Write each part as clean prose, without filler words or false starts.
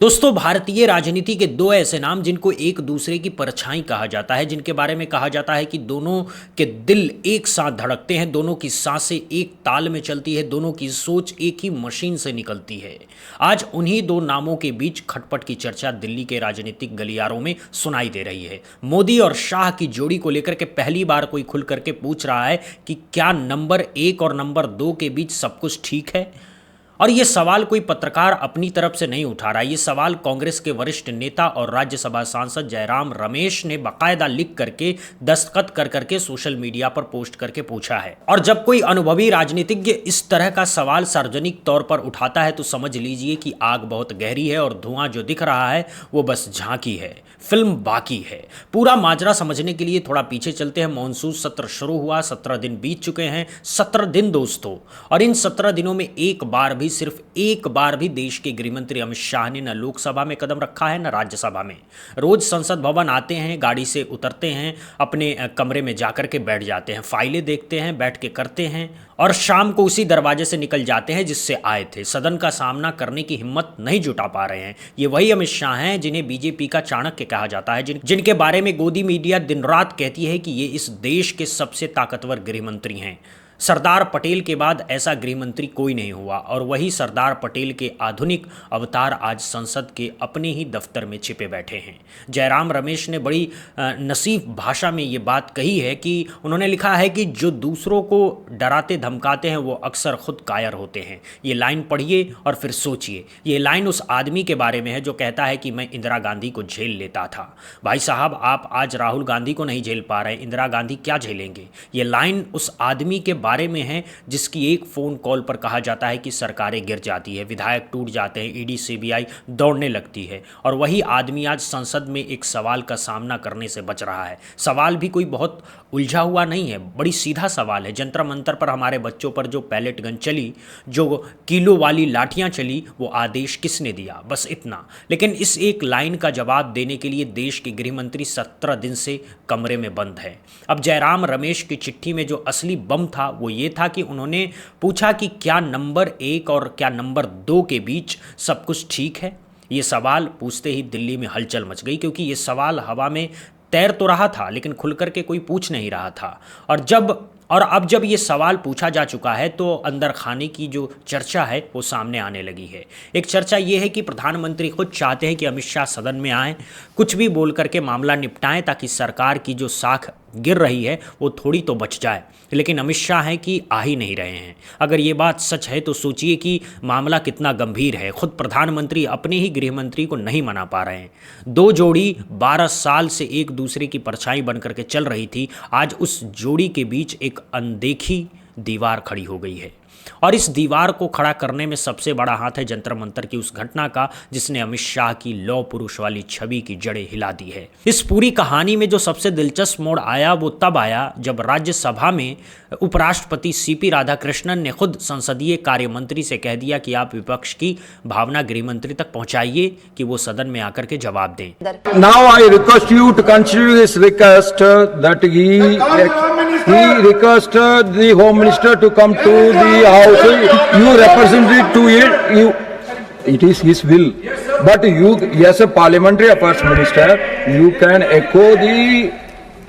दोस्तों, भारतीय राजनीति के दो ऐसे नाम जिनको एक दूसरे की परछाई कहा जाता है, जिनके बारे में कहा जाता है कि दोनों के दिल एक साथ धड़कते हैं, दोनों की सांसें एक ताल में चलती है, दोनों की सोच एक ही मशीन से निकलती है। आज उन्हीं दो नामों के बीच खटपट की चर्चा दिल्ली के राजनीतिक गलियारों में सुनाई दे रही है। मोदी और शाह की जोड़ी को लेकर के पहली बार कोई खुल करके पूछ रहा है कि क्या नंबर 1 और नंबर 2 के बीच सब कुछ ठीक है। और ये सवाल कोई पत्रकार अपनी तरफ से नहीं उठा रहा है, ये सवाल कांग्रेस के वरिष्ठ नेता और राज्यसभा सांसद जयराम रमेश ने बाकायदा लिख करके दस्तखत कर करके सोशल मीडिया पर पोस्ट करके पूछा है। और जब कोई अनुभवी राजनीतिज्ञ इस तरह का सवाल सार्वजनिक तौर पर उठाता है तो समझ लीजिए कि आग बहुत गहरी है और धुआं जो दिख रहा है वो बस झांकी है, फिल्म बाकी है। पूरा माजरा समझने के लिए थोड़ा पीछे चलते हैं। मॉनसून सत्र शुरू हुआ, 17 दिन बीत चुके हैं। 17 दिन दोस्तों, और इन 17 दिनों में सिर्फ एक बार भी देश के गृहमंत्री अमित शाह ने न लोकसभा में कदम रखा है न राज्यसभा में। रोज संसद भवन आते हैं, गाड़ी से उतरते हैं, अपने कमरे में जाकर के बैठ जाते हैं, फाइलें देखते हैं, बैठ के करते हैं और शाम को उसी दरवाजे से निकल जाते हैं जिससे आए थे। सदन का सामना करने की हिम्मत नहीं जुटा पा रहे हैं। ये वही अमित शाह हैं जिन्हें बीजेपी का चाणक्य कहा जाता है, जिनके बारे में गोदी मीडिया दिन रात कहती है कि ये इस देश के सबसे ताकतवर गृहमंत्री हैं। सरदार पटेल के बाद ऐसा गृहमंत्री कोई नहीं हुआ और वही सरदार पटेल के आधुनिक अवतार आज संसद के अपने ही दफ्तर में छिपे बैठे हैं। जयराम रमेश ने बड़ी नसीब भाषा में ये बात कही है कि उन्होंने लिखा है कि जो दूसरों को डराते धमकाते हैं वो अक्सर खुद कायर होते हैं। ये लाइन पढ़िए और फिर सोचिए। ये लाइन उस आदमी के बारे में है जो कहता है कि मैं इंदिरा गांधी को झेल लेता था। भाई साहब, आप आज राहुल गांधी को नहीं झेल पा रहे, इंदिरा गांधी क्या झेलेंगे। ये लाइन उस आदमी के बारे में है जिसकी एक फोन कॉल पर कहा जाता है कि सरकारें गिर जाती है, विधायक टूट जाते हैं, ईडी सीबीआई दौड़ने लगती है। और वही आदमी आज संसद में एक सवाल का सामना करने से बच रहा है। सवाल भी कोई बहुत उलझा हुआ नहीं है, बड़ी सीधा सवाल है। जंतर मंतर पर हमारे बच्चों पर जो पैलेट गन चली, जो किलो वाली लाठियां चली, वो आदेश किसने दिया, बस इतना। लेकिन इस एक लाइन का जवाब देने के लिए देश के गृहमंत्री 17 दिन से कमरे में बंद है। अब जयराम रमेश की चिट्ठी में जो असली बम था वो ये था कि उन्होंने पूछा कि क्या नंबर 1 और क्या नंबर 2 के बीच सब कुछ ठीक है। ये सवाल पूछते ही दिल्ली में हलचल मच गई, क्योंकि ये सवाल हवा में तैर तो रहा था लेकिन खुल करके कोई पूछ नहीं रहा था। और अब जब ये सवाल पूछा जा चुका है तो अंदर खाने की जो चर्चा है वो सामने आने लगी है। एक चर्चा ये है कि प्रधानमंत्री खुद चाहते हैं कि अमित शाह सदन में आएँ, कुछ भी बोल करके मामला निपटाएं ताकि सरकार की जो साख गिर रही है वो थोड़ी तो बच जाए। लेकिन अमित शाह हैं कि आ ही नहीं रहे हैं। अगर ये बात सच है तो सोचिए कि मामला कितना गंभीर है। खुद प्रधानमंत्री अपने ही गृहमंत्री को नहीं मना पा रहे हैं। दो जोड़ी 12 साल से एक दूसरे की परछाई बन करके चल रही थी, आज उस जोड़ी के बीच एक अनदेखी दीवार खड़ी हो गई है। और इस दीवार को खड़ा करने में सबसे बड़ा हाथ है जंतर मंतर की उस घटना का जिसने अमित शाह की लौह पुरुष वाली छवि की जड़ें हिला दी है। इस पूरी कहानी में जो सबसे दिलचस्प मोड़ आया वो तब आया जब राज्यसभा में उपराष्ट्रपति सीपी राधाकृष्णन ने खुद संसदीय कार्य मंत्री से कह दिया कि आप विपक्ष की भावना गृहमंत्री तक पहुंचाइए कि वो सदन में आकर के जवाब दें। Now I request you to consider this request that he requested the home minister to come to the house. You represented to it is his will, but you, as a parliamentary affairs minister, you can echo the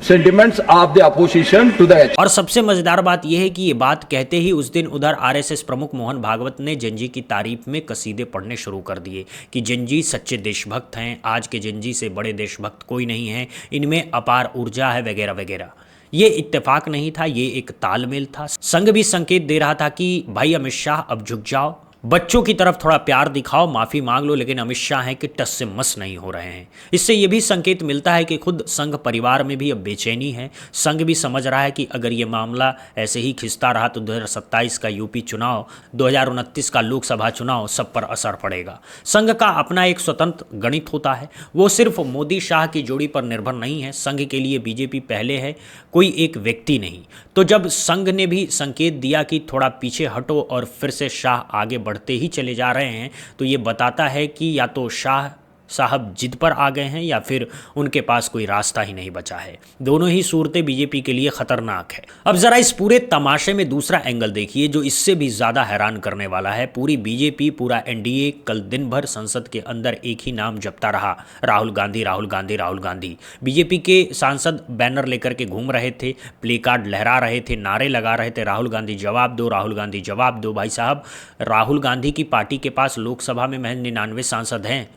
sentiments of the opposition to the edge. और सबसे मजेदार बात यह है कि ये बात कहते ही उस दिन उधर आरएसएस प्रमुख मोहन भागवत ने जेनजी की तारीफ में कसीदे पढ़ने शुरू कर दिए कि जेनजी सच्चे देशभक्त हैं, आज के जेनजी से बड़े देशभक्त कोई नहीं है, इनमें अपार ऊर्जा है, वगैरह वगैरह। ये इत्तेफाक नहीं था, ये एक तालमेल था। संघ भी संकेत दे रहा था कि भाई अमित शाह अब झुक जाओ, बच्चों की तरफ थोड़ा प्यार दिखाओ, माफ़ी मांग लो। लेकिन अमित शाह हैं कि टस से मस नहीं हो रहे हैं। इससे ये भी संकेत मिलता है कि खुद संघ परिवार में भी अब बेचैनी है। संघ भी समझ रहा है कि अगर ये मामला ऐसे ही खिंचता रहा तो 2027 का यूपी चुनाव, 2029 का लोकसभा चुनाव सब पर असर पड़ेगा। संघ का अपना एक स्वतंत्र गणित होता है, वो सिर्फ मोदी शाह की जोड़ी पर निर्भर नहीं है। संघ के लिए बीजेपी पहले है, कोई एक व्यक्ति नहीं। तो जब संघ ने भी संकेत दिया कि थोड़ा पीछे हटो और फिर से शाह आगे बढ़ते ही चले जा रहे हैं, तो ये बताता है कि या तो शाह साहब जिद पर आ गए हैं या फिर उनके पास कोई रास्ता ही नहीं बचा है। दोनों ही सूरतें बीजेपी के लिए खतरनाक है। अब जरा इस पूरे तमाशे में दूसरा एंगल देखिए जो इससे भी ज्यादा हैरान करने वाला है। पूरी बीजेपी, पूरा एनडीए कल दिन भर संसद के अंदर एक ही नाम जपता रहा, राहुल गांधी, राहुल गांधी, राहुल गांधी। बीजेपी के सांसद बैनर लेकर के घूम रहे थे, प्ले कार्ड लहरा रहे थे, नारे लगा रहे थे, राहुल गांधी जवाब दो, राहुल गांधी जवाब दो। भाई साहब, राहुल गांधी की पार्टी के पास लोकसभा में महज 99 सांसद हैं।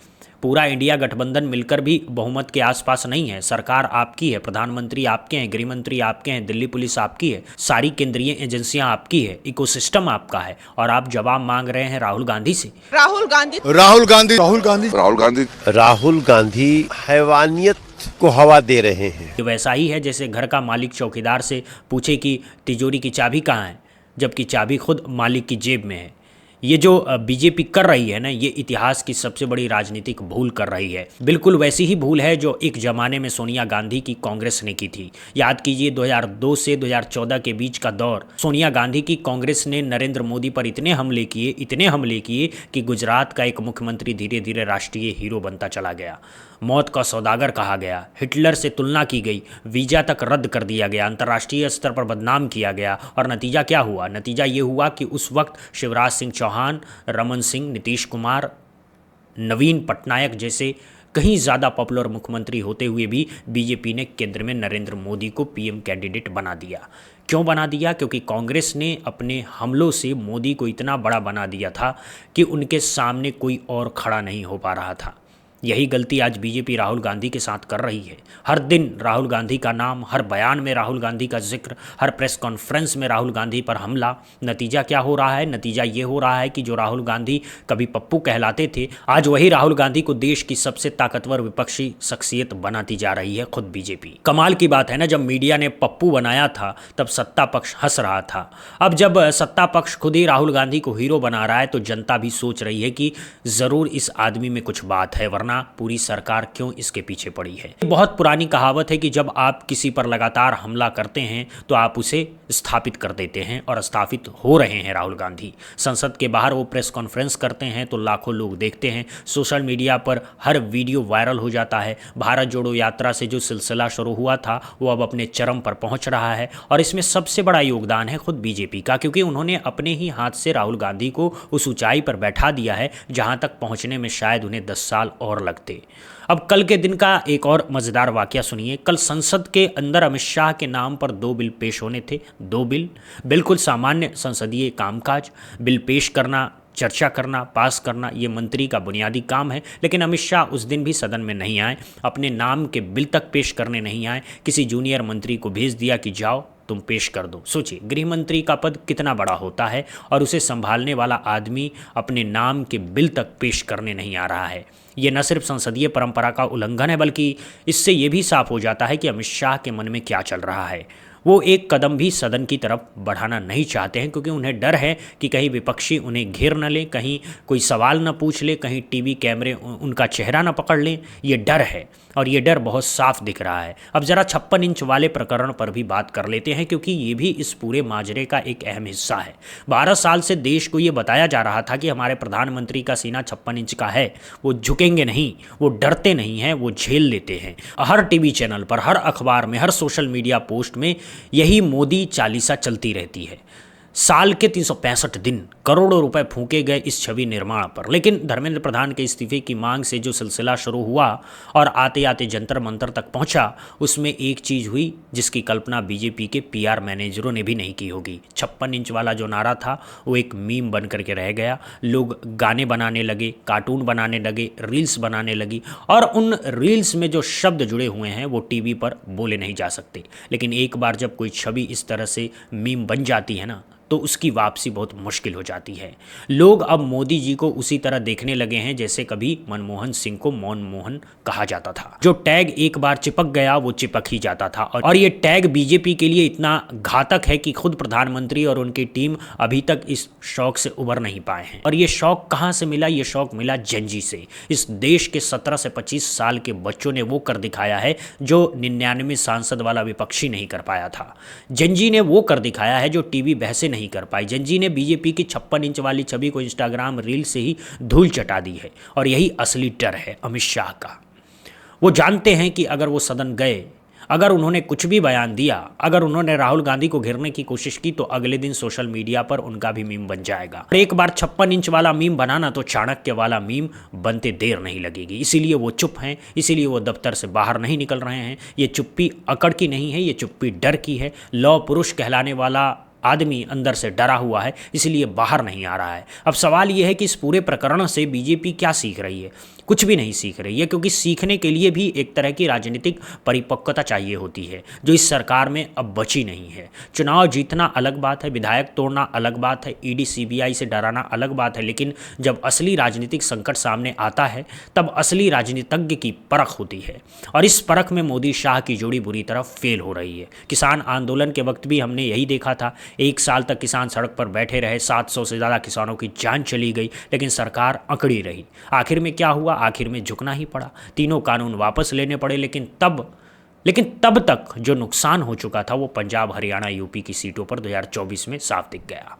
पूरा इंडिया गठबंधन मिलकर भी बहुमत के आसपास नहीं है। सरकार आपकी है, प्रधानमंत्री आपके हैं, गृह मंत्री आपके हैं, दिल्ली पुलिस आपकी है, सारी केंद्रीय एजेंसियां आपकी है, इकोसिस्टम आपका है, और आप जवाब मांग रहे हैं राहुल गांधी से। राहुल गांधी, राहुल गांधी, राहुल गांधी, राहुल गांधी, राहुल गांधी हैवानियत को हवा दे रहे हैं। वैसा ही है जैसे घर का मालिक चौकीदार से पूछे कि तिजोरी की चाबी कहाँ है, जबकि चाबी खुद मालिक की जेब में है। ये जो बीजेपी कर रही है ना, ये इतिहास की सबसे बड़ी राजनीतिक भूल कर रही है। बिल्कुल वैसी ही भूल है जो एक जमाने में सोनिया गांधी की कांग्रेस ने की थी। याद कीजिए 2002 से 2014 के बीच का दौर। सोनिया गांधी की कांग्रेस ने नरेंद्र मोदी पर इतने हमले किए कि गुजरात का एक मुख्यमंत्री धीरे धीरे राष्ट्रीय हीरो बनता चला गया, मौत का सौदागर कहा गया, हिटलर से तुलना की गई, वीजा तक रद्द कर दिया गया, अंतर्राष्ट्रीय स्तर पर बदनाम किया गया। और नतीजा क्या हुआ? नतीजा ये हुआ कि उस वक्त शिवराज सिंह चौहान, रमन सिंह, नीतीश कुमार, नवीन पटनायक जैसे कहीं ज़्यादा पॉपुलर मुख्यमंत्री होते हुए भी बीजेपी ने केंद्र में नरेंद्र मोदी को पीएम कैंडिडेट बना दिया। क्यों बना दिया? क्योंकि कांग्रेस ने अपने हमलों से मोदी को इतना बड़ा बना दिया था कि उनके सामने कोई और खड़ा नहीं हो पा रहा था। यही गलती आज बीजेपी राहुल गांधी के साथ कर रही है। हर दिन राहुल गांधी का नाम, हर बयान में राहुल गांधी का जिक्र, हर प्रेस कॉन्फ्रेंस में राहुल गांधी पर हमला। नतीजा क्या हो रहा है? नतीजा ये हो रहा है कि जो राहुल गांधी कभी पप्पू कहलाते थे, आज वही राहुल गांधी को देश की सबसे ताकतवर विपक्षी शख्सियत बनाती जा रही है खुद बीजेपी। कमाल की बात है ना, जब मीडिया ने पप्पू बनाया था तब सत्ता पक्ष हंस रहा था। अब जब सत्ता पक्ष खुद ही राहुल गांधी को हीरो बना रहा है तो जनता भी सोच रही है कि जरूर इस आदमी में कुछ बात है, वरना पूरी सरकार क्यों इसके पीछे पड़ी है। बहुत पुरानी कहावत है कि जब आप किसी पर लगातार हमला करते हैं तो आप उसे स्थापित कर देते हैं, और स्थापित हो रहे हैं राहुल गांधी। संसद के बाहर वो प्रेस कॉन्फ्रेंस करते हैं तो लाखों लोग देखते हैं, सोशल मीडिया पर हर वीडियो वायरल हो जाता है। भारत जोड़ो यात्रा से जो सिलसिला शुरू हुआ था वो अब अपने चरम पर पहुंच रहा है, और इसमें सबसे बड़ा योगदान है खुद बीजेपी का, क्योंकि उन्होंने अपने ही हाथ से राहुल गांधी को उस ऊंचाई पर बैठा दिया है जहां तक पहुंचने में शायद उन्हें 10 साल और लगते। अब कल के दिन का एक और मज़ेदार वाकया सुनिए। कल संसद के अंदर अमित शाह के नाम पर 2 बिल पेश होने थे। 2 बिल, बिल्कुल सामान्य संसदीय कामकाज। बिल पेश करना, चर्चा करना, पास करना, ये मंत्री का बुनियादी काम है। लेकिन अमित शाह उस दिन भी सदन में नहीं आए, अपने नाम के बिल तक पेश करने नहीं आए। किसी जूनियर मंत्री को भेज दिया कि जाओ तुम पेश कर दो। सोचिए, गृह मंत्री का पद कितना बड़ा होता है और उसे संभालने वाला आदमी अपने नाम के बिल तक पेश करने नहीं आ रहा है। ये न सिर्फ संसदीय परंपरा का उल्लंघन है, बल्कि इससे ये भी साफ हो जाता है कि अमित शाह के मन में क्या चल रहा है। वो एक कदम भी सदन की तरफ बढ़ाना नहीं चाहते हैं, क्योंकि उन्हें डर है कि कहीं विपक्षी उन्हें घेर न ले, कहीं कोई सवाल न पूछ ले, कहीं टीवी कैमरे उनका चेहरा न पकड़ लें। ये डर है, और ये डर बहुत साफ दिख रहा है। अब जरा 56 इंच वाले प्रकरण पर भी बात कर लेते हैं, क्योंकि ये भी इस पूरे माजरे का एक अहम हिस्सा है। 12 साल से देश को ये बताया जा रहा था कि हमारे प्रधानमंत्री का सीना 56 इंच का है, वो झुकेंगे नहीं, वो डरते नहीं हैं, वो झेल लेते हैं। हर टीवी चैनल पर, हर अखबार में, हर सोशल मीडिया पोस्ट में यही मोदी चालीसा चलती रहती है। साल के 365 दिन करोड़ों रुपए फूंके गए इस छवि निर्माण पर। लेकिन धर्मेंद्र प्रधान के इस्तीफे की मांग से जो सिलसिला शुरू हुआ और आते आते जंतर मंतर तक पहुंचा, उसमें एक चीज़ हुई जिसकी कल्पना बीजेपी के पीआर मैनेजरों ने भी नहीं की होगी। 56 इंच वाला जो नारा था वो एक मीम बन करके रह गया। लोग गाने बनाने लगे, कार्टून बनाने लगे, रील्स बनाने लगी, और उन रील्स में जो शब्द जुड़े हुए हैं वो टीवी पर बोले नहीं जा सकते। लेकिन एक बार जब कोई छवि इस तरह से मीम बन जाती है ना, तो उसकी वापसी बहुत मुश्किल हो जाती है। लोग अब मोदी जी को उसी तरह देखने लगे हैं जैसे कभी मनमोहन सिंह को मौन मोहन कहा जाता था। जो टैग एक बार चिपक गया वो चिपक ही जाता था, और ये टैग बीजेपी के लिए इतना घातक है कि खुद प्रधानमंत्री और उनकी टीम अभी तक इस शौक से उबर नहीं पाए हैं। और ये शौक कहाँ से मिला? ये शौक मिला जेनजी से। इस देश के 17 से 25 साल के बच्चों ने वो कर दिखाया है जो 99 सांसद वाला विपक्षी नहीं कर पाया था। जेनजी ने वो कर दिखाया है जो टीवी बहसें नहीं कर पाई। जेनजी ने बीजेपी की 56 इंच वाली छवि को इंस्टाग्राम रील से ही धूल चटा दी है और यही असली डर है अमित शाह का। वो जानते हैं कि अगर वो सदन गए, अगर उन्होंने कुछ भी बयान दिया, अगर उन्होंने राहुल गांधी को घेरने की कोशिश की तो अगले दिन सोशल मीडिया पर उनका भी मीम बन जाएगा। एक बार 56 इंच वाला मीम बनाना तो चाणक्य वाला मीम बनते देर नहीं लगेगी। इसीलिए वो चुप हैं, इसीलिए वो दफ्तर से बाहर नहीं निकल रहे हैं। ये चुप्पी अकड़ की नहीं है, ये चुप्पी डर की है। लौह पुरुष कहलाने वाला आदमी अंदर से डरा हुआ है, इसलिए बाहर नहीं आ रहा है। अब सवाल यह है कि इस पूरे प्रकरण से बीजेपी क्या सीख रही है? कुछ भी नहीं सीख रही है, क्योंकि सीखने के लिए भी एक तरह की राजनीतिक परिपक्वता चाहिए होती है, जो इस सरकार में अब बची नहीं है। चुनाव जीतना अलग बात है, विधायक तोड़ना अलग बात है, ईडी सीबीआई से डराना अलग बात है, लेकिन जब असली राजनीतिक संकट सामने आता है तब असली राजनीतिज्ञ की परख होती है। और इस परख में मोदी शाह की जोड़ी बुरी तरह फेल हो रही है। किसान आंदोलन के वक्त भी हमने यही देखा था, 1 साल तक किसान सड़क पर बैठे रहे, 700 से ज़्यादा किसानों की जान चली गई, लेकिन सरकार अकड़ी रही। आखिर में क्या हुआ? आखिर में झुकना ही पड़ा, तीनों कानून वापस लेने पड़े। लेकिन तब तक जो नुकसान हो चुका था वो पंजाब, हरियाणा, यूपी की सीटों पर 2024 में साफ दिख गया।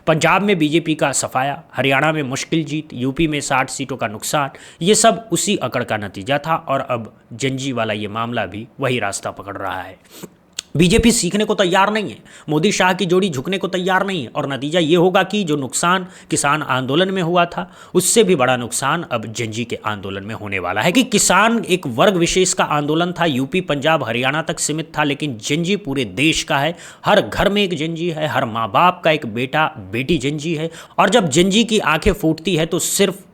पंजाब में बीजेपी का सफाया, हरियाणा में मुश्किल जीत, यूपी में 60 सीटों का नुकसान, ये सब उसी अकड़ का नतीजा था। और अब जेनजी वाला ये मामला भी वही रास्ता पकड़ रहा है। बीजेपी सीखने को तैयार नहीं है, मोदी शाह की जोड़ी झुकने को तैयार नहीं है, और नतीजा ये होगा कि जो नुकसान किसान आंदोलन में हुआ था उससे भी बड़ा नुकसान अब जेनजी के आंदोलन में होने वाला है। कि किसान एक वर्ग विशेष का आंदोलन था, यूपी, पंजाब, हरियाणा तक सीमित था, लेकिन जेनजी पूरे देश का है। हर घर में एक जेनजी है, हर माँ बाप का एक बेटा बेटी जेनजी है। और जब जेनजी की आंखें फूटती है तो सिर्फ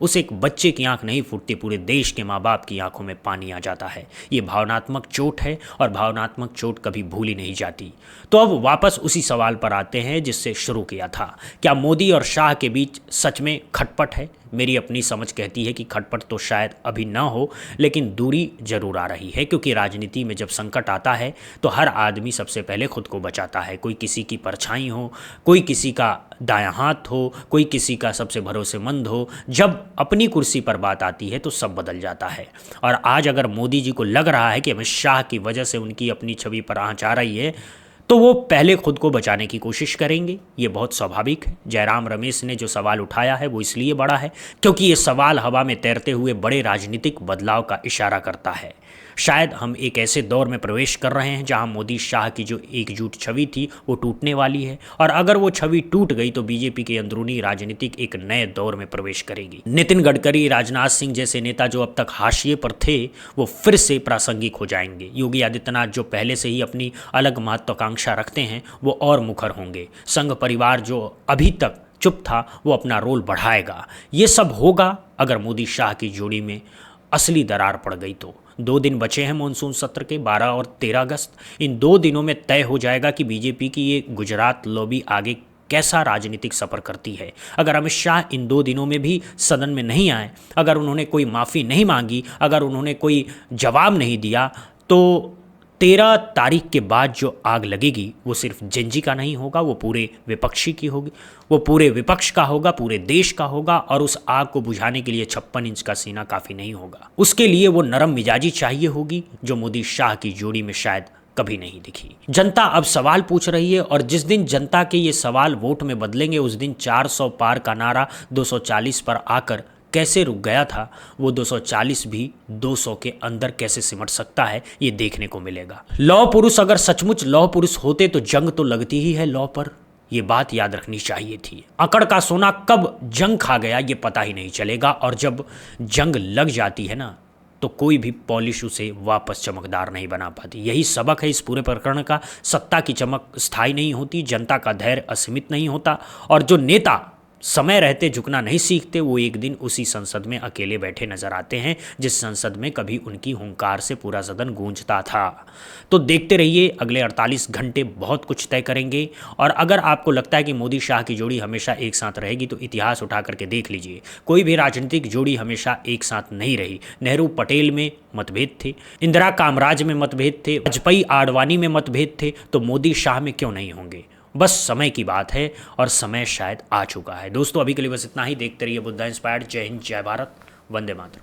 उस एक बच्चे की आंख नहीं फूटती, पूरे देश के माँ बाप की आंखों में पानी आ जाता है। ये भावनात्मक चोट है और भावनात्मक चोट कभी भूली नहीं जाती। तो अब वापस उसी सवाल पर आते हैं जिससे शुरू किया था। क्या मोदी और शाह के बीच सच में खटपट है? मेरी अपनी समझ कहती है कि खटपट तो शायद अभी ना हो, लेकिन दूरी जरूर आ रही है, क्योंकि राजनीति में जब संकट आता है तो हर आदमी सबसे पहले खुद को बचाता है। कोई किसी की परछाई हो, कोई किसी का दायां हाथ हो, कोई किसी का सबसे भरोसेमंद हो। जब अपनी कुर्सी पर बात आती है तो सब बदल जाता है। और आज अगर मोदी जी को लग रहा है कि अमित शाह की वजह से उनकी अपनी छवि पर आंच आ रही है तो वो पहले खुद को बचाने की कोशिश करेंगे। ये बहुत स्वाभाविक है। जयराम रमेश ने जो सवाल उठाया है वो इसलिए बड़ा है क्योंकि ये सवाल हवा में तैरते हुए बड़े राजनीतिक बदलाव का इशारा करता है। शायद हम एक ऐसे दौर में प्रवेश कर रहे हैं जहां मोदी शाह की जो एकजुट छवि थी वो टूटने वाली है, और अगर वो छवि टूट गई तो बीजेपी के अंदरूनी राजनीतिक एक नए दौर में प्रवेश करेगी। नितिन गडकरी, राजनाथ सिंह जैसे नेता जो अब तक हाशिए पर थे वो फिर से प्रासंगिक हो जाएंगे। योगी आदित्यनाथ जो पहले से ही अपनी अलग महत्वाकांक्षा रखते हैं वो और मुखर होंगे। संघ परिवार जो अभी तक चुप था वो अपना रोल बढ़ाएगा। ये सब होगा अगर मोदी शाह की जोड़ी में असली दरार पड़ गई तो। 2 दिन बचे हैं मॉनसून सत्र के, 12 और 13 अगस्त। इन 2 दिनों में तय हो जाएगा कि बीजेपी की ये गुजरात लॉबी आगे कैसा राजनीतिक सफर करती है। अगर अमित शाह इन 2 दिनों में भी सदन में नहीं आए, अगर उन्होंने कोई माफ़ी नहीं मांगी, अगर उन्होंने कोई जवाब नहीं दिया, तो 13 तारीख के बाद जो आग लगेगी वो सिर्फ जेनजी का नहीं होगा, वो पूरे विपक्षी की होगी, वो पूरे विपक्ष का होगा, पूरे देश का होगा। और उस आग को बुझाने के लिए 56 इंच का सीना काफ़ी नहीं होगा। उसके लिए वो नरम मिजाजी चाहिए होगी जो मोदी शाह की जोड़ी में शायद कभी नहीं दिखी। जनता अब सवाल पूछ रही है, और जिस दिन जनता के ये सवाल वोट में बदलेंगे उस दिन 400 पार का नारा 240 पर आकर कैसे रुक गया था, वो 240 भी 200 के अंदर कैसे सिमट सकता है, ये देखने को मिलेगा। लौह पुरुष अगर सचमुच लौह पुरुष होते तो जंग तो लगती ही है लौह पर, ये बात याद रखनी चाहिए थी। अकड़ का सोना कब जंग खा गया ये पता ही नहीं चलेगा, और जब जंग लग जाती है ना तो कोई भी पॉलिश उसे वापस चमकदार नहीं बना पाती। यही सबक है इस पूरे प्रकरण का। सत्ता की चमक स्थायी नहीं होती, जनता का धैर्य असीमित नहीं होता, और जो नेता समय रहते झुकना नहीं सीखते वो एक दिन उसी संसद में अकेले बैठे नजर आते हैं जिस संसद में कभी उनकी हुंकार से पूरा सदन गूंजता था। तो देखते रहिए, अगले 48 घंटे बहुत कुछ तय करेंगे। और अगर आपको लगता है कि मोदी शाह की जोड़ी हमेशा एक साथ रहेगी तो इतिहास उठा करके देख लीजिए, कोई भी राजनीतिक जोड़ी हमेशा एक साथ नहीं रही। नेहरू पटेल में मतभेद थे, इंदिरा कामराज में मतभेद थे, वाजपेयी आडवाणी में मतभेद थे, तो मोदी शाह में क्यों नहीं होंगे? बस समय की बात है, और समय शायद आ चुका है। दोस्तों अभी के लिए बस इतना ही। देखते रहिए बुद्धा इंस्पायर्ड। जय हिंद, जय भारत, वंदे मातरम।